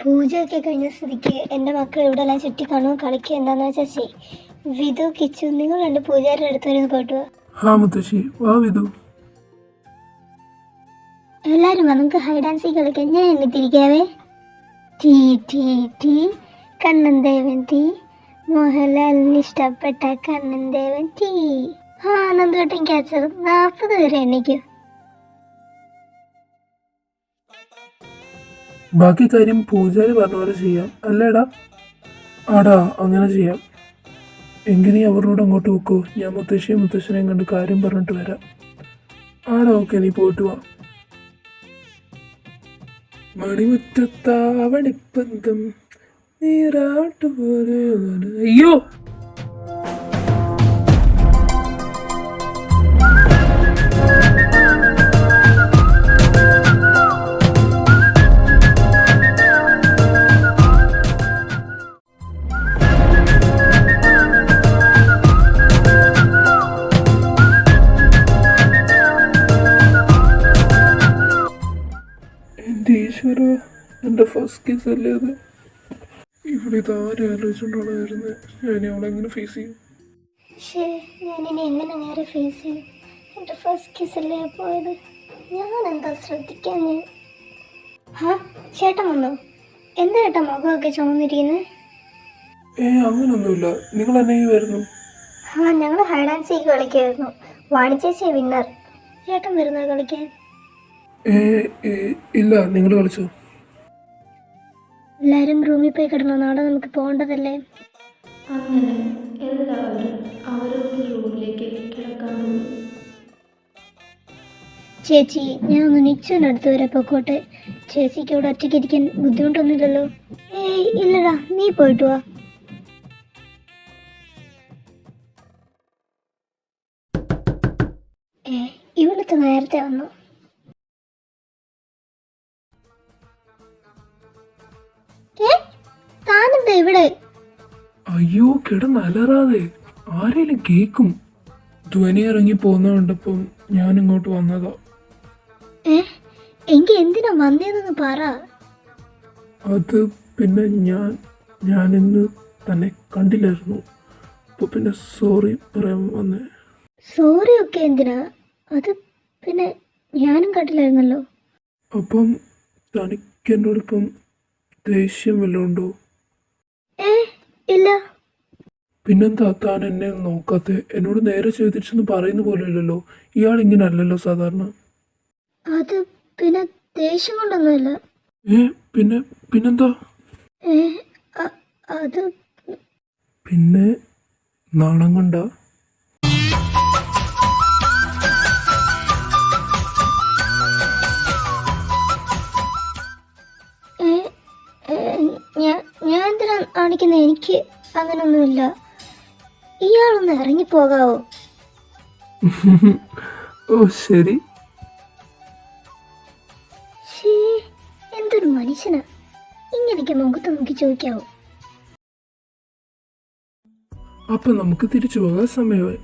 പൂജയൊക്കെ കഴിഞ്ഞ സ്ഥിതിക്ക് എൻ്റെ മക്കൾ ഇവിടെ എല്ലാം ചുറ്റി കാണുക കളിക്കുക എന്താന്ന് വെച്ചാൽ ചെയ്. വിധു കിച്ചു നിങ്ങൾ രണ്ട് പൂജാരുടെ അടുത്ത് വരുന്ന പോയിട്ട് എല്ലാരും വാ, നമുക്ക് ഹൈഡ് ആൻഡ് സീക്ക് കളിക്കാം. ഞാൻ എണ്ണിത്തിരിക്കാവേ. Tea tea tea Kannan Devan tea, മോഹൻലാലിന് ഇഷ്ടപ്പെട്ട കണ്ണൻ ദേവൻ ടീ. നന്ദോട്ടം ക്യാച്ചർ 40 വരെ എണ്ണിക്കും. ബാക്കി കാര്യം പൂജാരി പറഞ്ഞ പോലെ ചെയ്യാം അല്ലേടാ? ആടാ, അങ്ങനെ ചെയ്യാം. എങ്കിൽ നീ അവരോട് അങ്ങോട്ട് വെക്കോ, ഞാൻ മുത്തശ്ശനെയും കണ്ട് കാര്യം പറഞ്ഞിട്ട് വരാം. ആടാ, ഓക്കെ, നീ പോയിട്ട് വാ. മണിമുറ്റത്താവണിപ്പന്തം നീരാട്ടുപോലെ. അയ്യോ, ഈശ്വര, എൻ്റെ ഫസ്റ്റ് കേസ് അല്ലേ അത്? ഇവിടെ ഇതാരും ആലോചിച്ചുകൊണ്ടാണ് വരുന്നത്. ഞാൻ അവളെങ്ങനെ ഫേസ് ചെയ്യും? ഞാനിനി എങ്ങനെ നേരെ ഫേസ് ചെയ്യും? എൻ്റെ ഫസ്റ്റ് കേസ് അല്ലേ പോയത്, ഞാൻ എന്താ ശ്രദ്ധിക്കാൻ? ചേട്ടൻ വന്നോ? എന്താ ചേട്ടാ മുഖമൊക്കെ ചുമന്നിരിക്കുന്നത്? അങ്ങനൊന്നുമില്ല. നിങ്ങൾ എന്നെ വരുന്നു? ഞങ്ങൾ ഹൈഡ് ആൻഡ് സീക്ക് കളിക്കായിരുന്നു. വാണിച്ചേച്ചി വിന്നർ. ചേട്ടൻ വരുന്നത് കളിക്കാൻ? ഇല്ല, നിങ്ങൾ കളിച്ചോ. എല്ലാവരും റൂമിൽ പോയി കിടന്നു, നാളെ നമുക്ക് പോകേണ്ടതല്ലേ? അങ്ങനെ എല്ലാവരും അവരവരുടെ റൂമിലേക്ക് കിടക്കാൻ പോയി. ചേച്ചി, ഞാൻ ഒന്ന് നിശ്ചയനടുത്ത് വരെ പൊക്കോട്ടെ. ചേച്ചിക്ക് ഇവിടെ ഒറ്റയ്ക്ക് ഇരിക്കാൻ ബുദ്ധിമുട്ടൊന്നുമില്ലല്ലോ? ഇല്ലടാ, നീ പോയിട്ട് വാ. ഇവിടുത്തെ നേരത്തെ വന്നു. താനെന്താ ഇവിടെ? അയ്യോ, കിടന്നലറാതെ, ആരേലും കേക്കും. ധ്വനി ഇറങ്ങി പോകുന്ന കണ്ടപ്പം ഞാൻ ഇങ്ങോട്ട് വന്നതാ. എങ്കി എന്തിനാ വന്നേന്നൊന്ന് പറ. അത് പിന്നെ ഞാൻ ഇന്ന് തന്നെ കണ്ടില്ലായിരുന്നു. അപ്പൊ പിന്നെ സോറി പറയാൻ വന്നേ. സോറി ഒക്കെ എന്തിനാ? അത് പിന്നെ ഞാനും കണ്ടില്ലായിരുന്നല്ലോ. അപ്പം തനിക്ക് എന്നോടൊപ്പം ദേഷ്യം വല്ലതും ഉണ്ടോ? ഇല്ല. പിന്നെന്താ താൻ എന്നെ നോക്കാത്തെ? എന്നോട് നേരെ ചോദിച്ചെന്ന് പറയുന്ന പോലെ അല്ലല്ലോ. ഇയാൾ ഇങ്ങനെ അല്ലല്ലോ സാധാരണ. അത് പിന്നെ ദേഷ്യം കൊണ്ടൊന്നുമില്ല. പിന്നെന്താ? അത് പിന്നെ നാണം കൊണ്ടാ? ഞാൻ എന്തിനാ കാണിക്കുന്നത്? എനിക്ക് അങ്ങനൊന്നുമില്ല. ഇയാളൊന്ന് ഇറങ്ങിപ്പോകാവോ? ഓ ശരി. എന്തൊരു മനുഷ്യനാ, ഇങ്ങനെയൊക്കെ മുഖത്ത് നോക്കി ചോദിക്കാവോ? അപ്പൊ നമുക്ക് തിരിച്ചു പോകാൻ സമയമായി.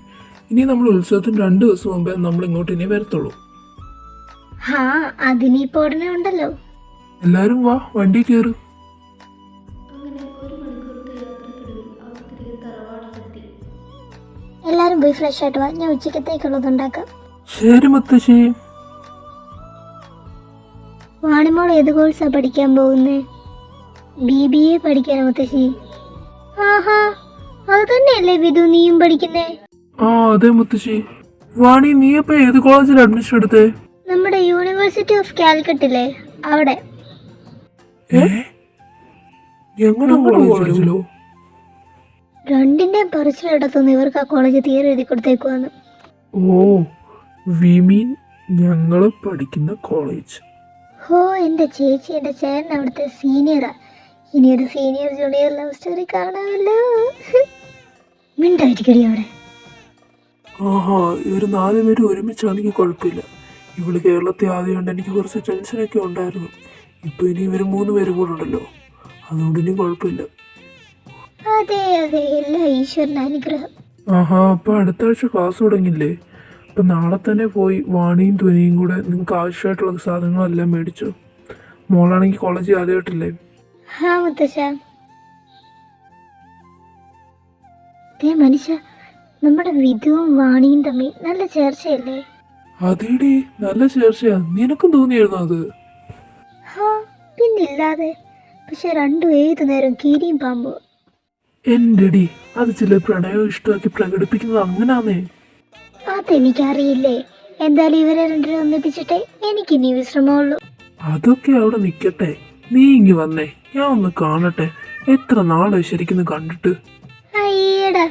ഇനി നമ്മൾ ഉത്സവത്തിന് 2 ദിവസം മുമ്പേ നമ്മൾ ഇങ്ങോട്ട് ഇനി വരത്തുള്ളൂ. അതിനിപ്പോ ഉടനെ ഉണ്ടല്ലോ. എല്ലാരും വാ, വണ്ടി കയറും. അങ്ങനെ 1 മണിക്കൂറത്തെ യാത്രക്കിടയിൽ അവർ തിരികെ തറവാട്ടിലെത്തി. എല്ലാരും പോയി ഫ്രഷ് ആയിട്ട് വാ, ഞാൻ ഉച്ചക്കത്തേക്കുള്ളത് ഉണ്ടാക്കാം. ശരി മുത്തശ്ശി. വാണിമോൾ ഏത് കോഴ്സാ പഠിക്കാൻ പോകുന്നേ? BBA പഠിക്കാനോ മുത്തശ്ശി? അത് തന്നെയല്ലേ വിധു നീയും പഠിക്കുന്നേ? അതെ മുത്തശ്ശി. വാണി, നീ ഇപ്പൊ ഏത് കോളേജിൽ അഡ്മിഷൻ എടുത്തേ? നമ്മുടെ യൂണിവേഴ്സിറ്റി ഓഫ് കാലിക്കറ്റില്ലേ, അവിടെ. ഞങ്ങളുടെ കോളേജിലോ? രണ്ടിന്റെയും പറച്ചിലെടുത്തുനിന്ന് ഇവർക്ക് ആ കോളേജ് തീരെ എഴുതി കൊടുത്തേക്കുവാന്ന്. ഓ, വി മീൻ ഞങ്ങള് പഠിക്കുന്ന കോളേജ്. ഹോ, എൻ്റെ ചേച്ചി എൻ്റെ ചേട്ടൻ അവിടുത്തെ സീനിയറാ. ഇനിയൊരു സീനിയർ ജൂനിയർ ലവ് സ്റ്റോറി കാണാമല്ലോ. മിണ്ടായിരിക്കടി അവിടെ. ആഹാ, ഇവര് 4 പേരും ഒരുമിച്ചാണെങ്കിൽ കുഴപ്പമില്ല. ഇവള് കേരളത്തിൽ ആദ്യമുണ്ട്, എനിക്ക് കുറച്ച് ടെൻഷനൊക്കെ ഉണ്ടായിരുന്നു. ഇപ്പൊ ഇനി ഇവര് 3 പേരും കൂടെ ഉണ്ടല്ലോ, അതുകൊണ്ട് ഇനി കുഴപ്പമില്ല. അതെ അതെ, എല്ലാ ഈശ്വരൻ്റെ അനുഗ്രഹം. ആഹാ, അപ്പൊ അടുത്ത ആഴ്ച ക്ലാസ് തുടങ്ങില്ലേ? അപ്പൊ നാളെ തന്നെ പോയി വാണിയും ധ്വനിയും കൂടെ നിങ്ങൾക്ക് ആവശ്യമായിട്ടുള്ള സാധനങ്ങളെല്ലാം മേടിച്ചു. മോളാണെങ്കിൽ കോളേജിൽ ആദ്യമായിട്ടില്ലേ? ഹാ മുത്തശ്ശ. ദേ മനുഷ്യ, നമ്മുടെ വിധുവും വാണിയും തമ്മിൽ നല്ല ചേർച്ചയല്ലേ? അതേടി, നല്ല ചേർച്ചയാ. നിനക്കും തോന്നിയായിരുന്നു അത്? ഹാ, പിന്നില്ലാതെ. പക്ഷെ രണ്ടും ഏതു നേരം കീരിയും പാമ്പോ. എന്റെടി, അത് ചില പ്രണയവും ഇഷ്ടമാക്കി പ്രകടിപ്പിക്കുന്നത് അങ്ങനാന്നേ. അതെനിക്കറിയില്ലേ. എന്തായാലും ഇവരെ രണ്ടിനെ ഒന്നിപ്പിച്ചിട്ടേ എനിക്കിനി വിശ്രമമുള്ളൂ. അതൊക്കെ അവിടെ നിക്കട്ടെ, നീ ഇങ്ങി വന്നേ, ഞാൻ ഒന്ന് കാണട്ടെ. എത്ര നാളെ ശരിക്കും കണ്ടിട്ട്. അയ്യടാ.